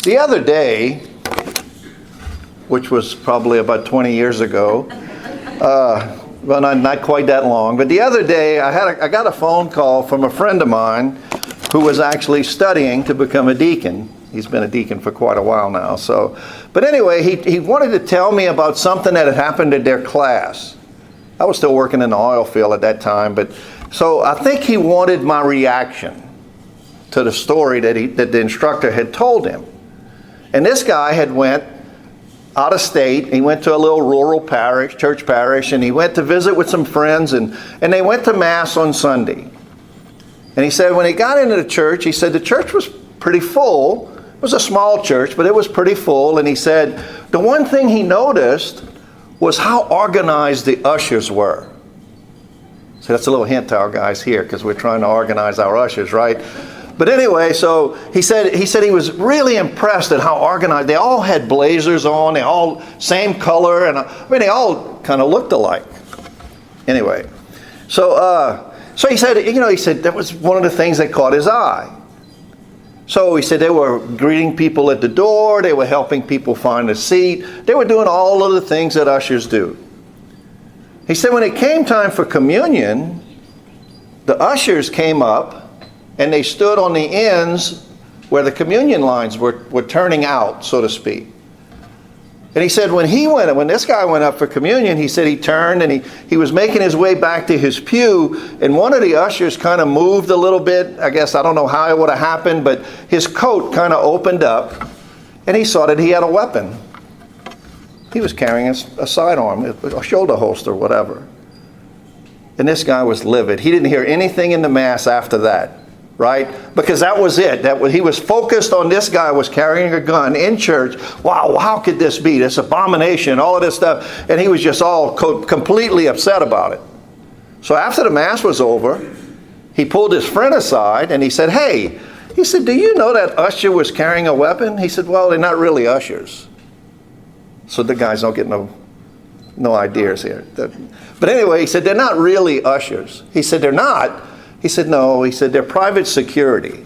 The other day, which was probably about 20 years ago, well, not quite that long, but the other day I got a phone call from a friend of mine who was actually studying to become a deacon. He's been a deacon for quite a while now. But anyway, he wanted to tell me about something that had happened in their class. I was still working in the oil field at that time, so I think he wanted my reaction to the story that the instructor had told him. And this guy had went out of state. He went to a little rural church parish, and he went to visit with some friends, and they went to Mass on Sunday. And he said when he got into the church, he said the church was pretty full. It was a small church, but it was pretty full. And he said the one thing he noticed was how organized the ushers were. So that's a little hint to our guys here, because we're trying to organize our ushers, right? But anyway, so he said he was really impressed at how organized. They all had blazers on, they all same color, and they all kind of looked alike. Anyway, so he said that was one of the things that caught his eye. So he said they were greeting people at the door, they were helping people find a seat, they were doing all of the things that ushers do. He said when it came time for communion, the ushers came up and they stood on the ends where the communion lines were turning out, so to speak. And he said when this guy went up for communion, he said he turned and he was making his way back to his pew, and one of the ushers kind of moved a little bit. I guess, I don't know how it would have happened, but his coat kind of opened up and he saw that he had a weapon. He was carrying a sidearm, a shoulder holster, whatever. And this guy was livid. He didn't hear anything in the Mass after that. Right? Because that was it. He was focused on this guy was carrying a gun in church. Wow, how could this be? This abomination, all of this stuff. And he was just all completely upset about it. So after the Mass was over, he pulled his friend aside and he said, hey, he said, do you know that usher was carrying a weapon? He said, well, they're not really ushers. So the guys don't get no ideas here. But anyway, he said, they're not really ushers. He said, they're not. He said, no. He said, they're private security.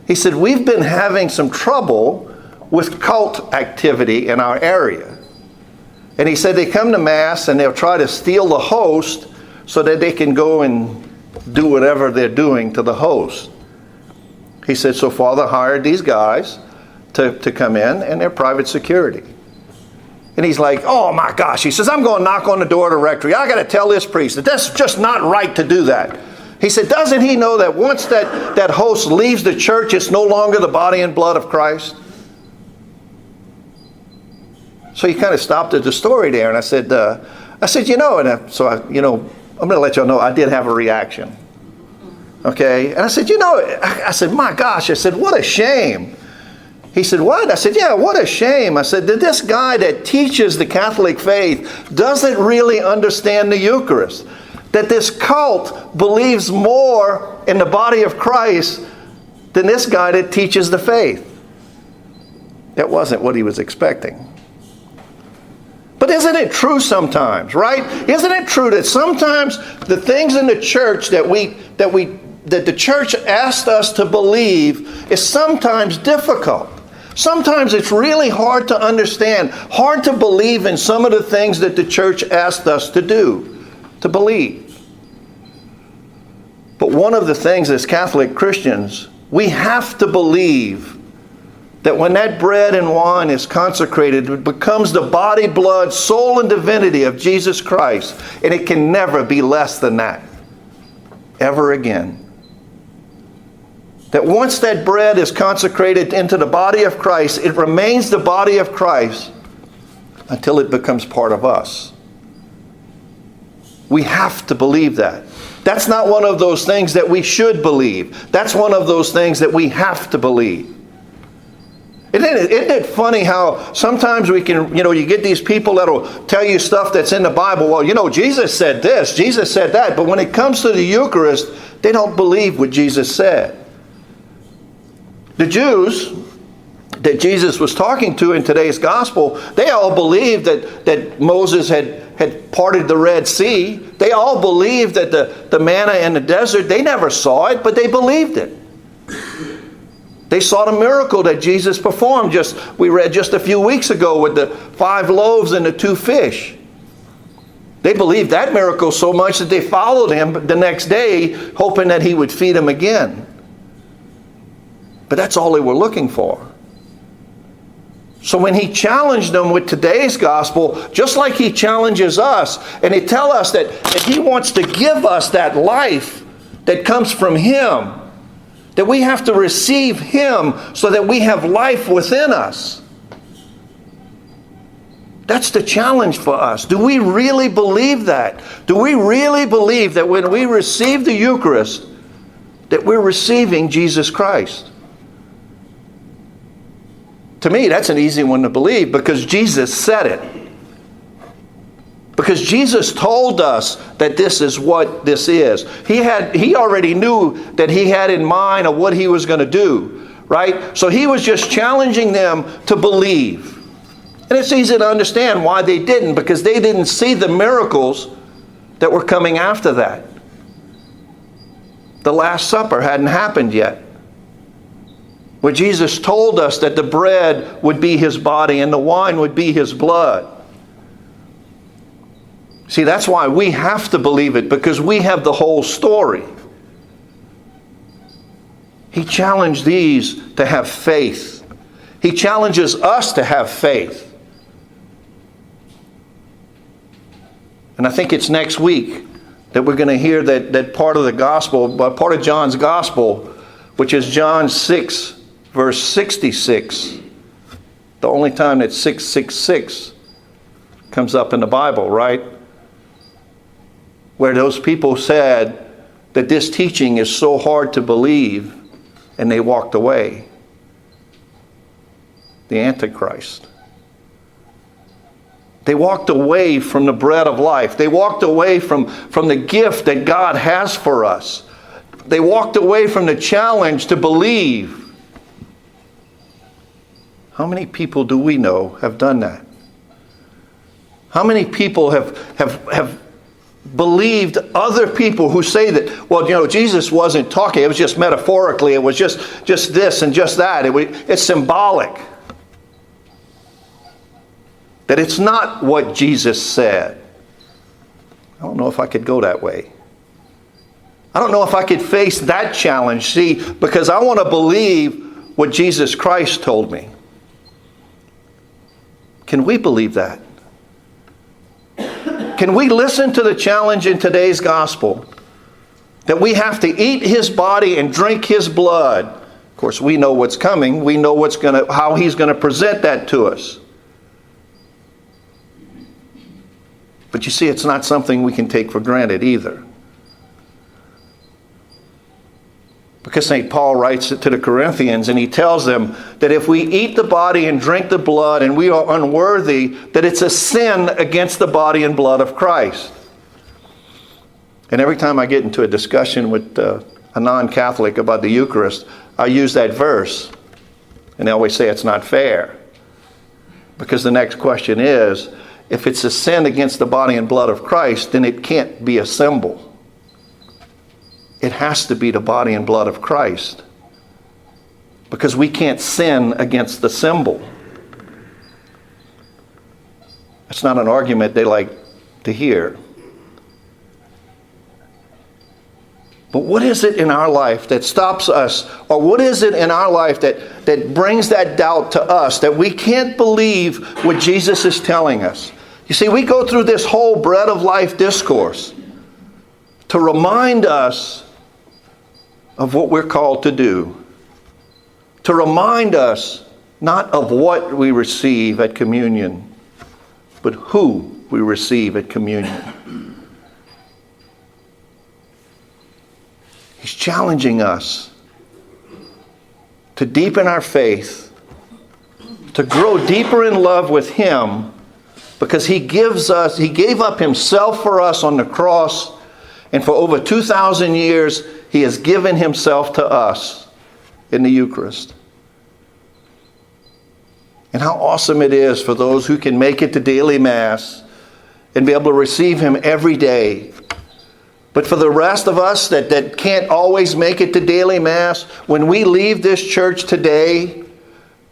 He said, we've been having some trouble with cult activity in our area. And he said they come to Mass and they'll try to steal the host so that they can go and do whatever they're doing to the host. He said, so Father hired these guys to come in, and they're private security. And he's like, oh my gosh. He says, I'm going to knock on the door of the rectory. I got to tell this priest that that's just not right to do that. He said, doesn't he know that once that host leaves the church, it's no longer the body and blood of Christ? So he kind of stopped at the story there, and I said, I'm going to let y'all know I did have a reaction. Okay? And I said, my gosh. I said, what a shame. He said, what? I said, yeah, what a shame. I said, that this guy that teaches the Catholic faith doesn't really understand the Eucharist. That this cult believes more in the body of Christ than this guy that teaches the faith. That wasn't what he was expecting. But isn't it true sometimes, right? Isn't it true that sometimes the things in the church that the church asked us to believe is sometimes difficult? Sometimes it's really hard to understand, hard to believe in some of the things that the church asked us to do, to believe. But one of the things as Catholic Christians, we have to believe that when that bread and wine is consecrated, it becomes the body, blood, soul, and divinity of Jesus Christ. And it can never be less than that, ever again. That once that bread is consecrated into the body of Christ, it remains the body of Christ until it becomes part of us. We have to believe that. That's not one of those things that we should believe. That's one of those things that we have to believe. Isn't it funny how sometimes we can, you get these people that'll tell you stuff that's in the Bible. Well, Jesus said this, Jesus said that. But when it comes to the Eucharist, they don't believe what Jesus said. The Jews that Jesus was talking to in today's gospel, they all believed that Moses had parted the Red Sea. They all believed that the manna in the desert, they never saw it, but they believed it. They saw the miracle that Jesus performed. We read just a few weeks ago with the 5 loaves and the 2 fish. They believed that miracle so much that they followed him the next day, hoping that he would feed them again. But that's all they were looking for. So when he challenged them with today's gospel, just like he challenges us, and he tells us that he wants to give us that life that comes from him, that we have to receive him so that we have life within us. That's the challenge for us. Do we really believe that? Do we really believe that when we receive the Eucharist, that we're receiving Jesus Christ? To me, that's an easy one to believe because Jesus said it. Because Jesus told us that this is what this is. He already knew that he had in mind of what he was going to do, right? So he was just challenging them to believe. And it's easy to understand why they didn't, because they didn't see the miracles that were coming after that. The Last Supper hadn't happened yet, where Jesus told us that the bread would be his body and the wine would be his blood. See, that's why we have to believe it, because we have the whole story. He challenged these to have faith. He challenges us to have faith. And I think it's next week that we're going to hear that part of the gospel, part of John's gospel, which is John 6, verse 66. The only time that 666 comes up in the Bible, right? Where those people said that this teaching is so hard to believe, and they walked away. The Antichrist. They walked away from the bread of life. They walked away from the gift that God has for us. They walked away from the challenge to believe. How many people do we know have done that? How many people have believed other people who say that, well, Jesus wasn't talking. It was just metaphorically. It was just this and just that. It's symbolic. That it's not what Jesus said. I don't know if I could go that way. I don't know if I could face that challenge, see, because I want to believe what Jesus Christ told me. Can we believe that? Can we listen to the challenge in today's gospel that we have to eat his body and drink his blood? Of course, we know what's coming. We know how he's going to present that to us. But you see, it's not something we can take for granted either. Because St. Paul writes it to the Corinthians, and he tells them that if we eat the body and drink the blood and we are unworthy, that it's a sin against the body and blood of Christ. And every time I get into a discussion with a non-Catholic about the Eucharist, I use that verse. And they always say it's not fair. Because the next question is, if it's a sin against the body and blood of Christ, then it can't be a symbol. It has to be the body and blood of Christ. Because we can't sin against the symbol. That's not an argument they like to hear. But what is it in our life that stops us? Or what is it in our life that brings that doubt to us, that we can't believe what Jesus is telling us? You see, we go through this whole bread of life discourse to remind us of what we're called to do. To remind us not of what we receive at communion, but who we receive at communion. He's challenging us to deepen our faith, to grow deeper in love with him, because he gave up himself for us on the cross, and for over 2,000 years he has given himself to us in the Eucharist. And how awesome it is for those who can make it to daily Mass and be able to receive him every day. But for the rest of us that can't always make it to daily Mass, when we leave this church today,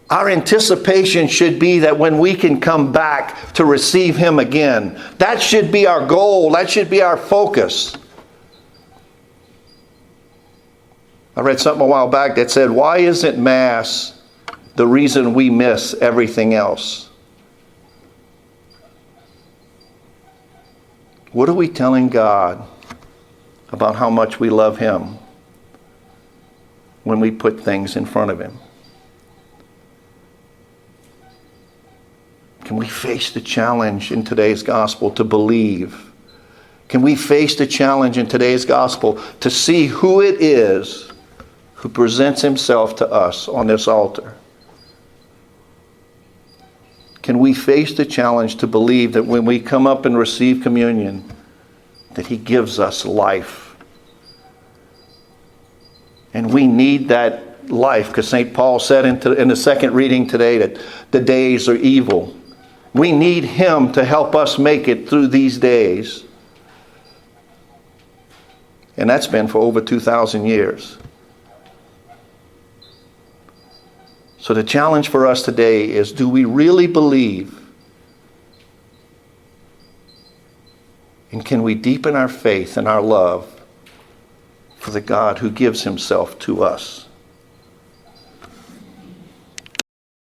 our anticipation should be that when we can come back to receive Him again, that should be our goal. That should be our focus. I read something a while back that said, why isn't Mass the reason we miss everything else? What are we telling God about how much we love Him when we put things in front of Him? Can we face the challenge in today's gospel to believe? Can we face the challenge in today's gospel to see who it is who presents Himself to us on this altar? Can we face the challenge to believe that when we come up and receive communion, that He gives us life? And we need that life, because St. Paul said in the second reading today that the days are evil. We need Him to help us make it through these days. And that's been for over 2,000 years. So the challenge for us today is, do we really believe? And can we deepen our faith and our love for the God who gives Himself to us?